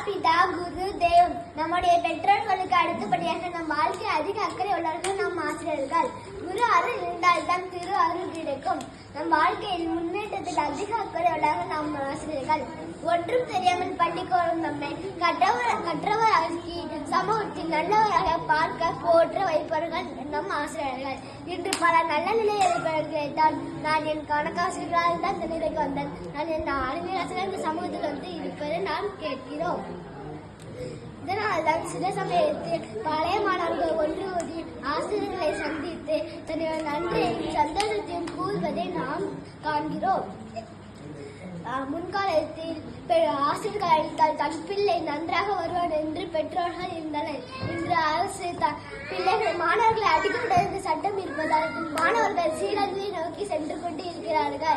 மாதாபிதா குரு தெய்வம். நம்முடைய பெற்றோர்களுக்கு அடுத்தபடியாக நம் வாழ்க்கை அதிக அக்கறை உள்ளவர்கள் நம் ஆசிரியர்கள். குரு அருள் இருந்தால்தான் திரு அருள் கிடைக்கும். நம் வாழ்க்கையில் முன்னேற்றத்தில் அதிக அக்கறை உள்ளவர்கள் நம் ஆசிரியர்கள். ஒன்றும் தெரியாமல் பள்ளிக்கூடம் நம்மை கற்றவர் ஆக்கி சமூகத்தில் நல்லவராக பார்க்க போற்ற வைப்பவர்கள் நம் ஆசிரியர்கள். இன்று பல நல்ல நிலையில் நான் என் கணக்காசிரியர்களால் தான் இந்த நிலைக்கு வந்தேன். நான் என் அறிஞராசிரியர் இந்த சமூகத்தில் வந்து இருப்பதை நாம் கேட்கிறோம். இதனால்தான் சில சமயத்தில் பழைய மாணவர்கள் ஒன்று கூடி ஆசிரியர்களை சந்தித்து தன்னுடைய நன்றியையும் சந்தோஷத்தையும் கூறுவதை நாம் காண்கிறோம். முன்காலத்தில் ஆசிரியர்கள் தன் பிள்ளை நன்றாக வருவான் என்று பெற்றோர்கள் இருந்தனர். இன்று அரசு மாணவர்களை அடிக்கக்கூடாது சட்டம் இருப்பதால் மாணவர்கள் சீரழிவை நோக்கி சென்று கொண்டு இருக்கிறார்கள்.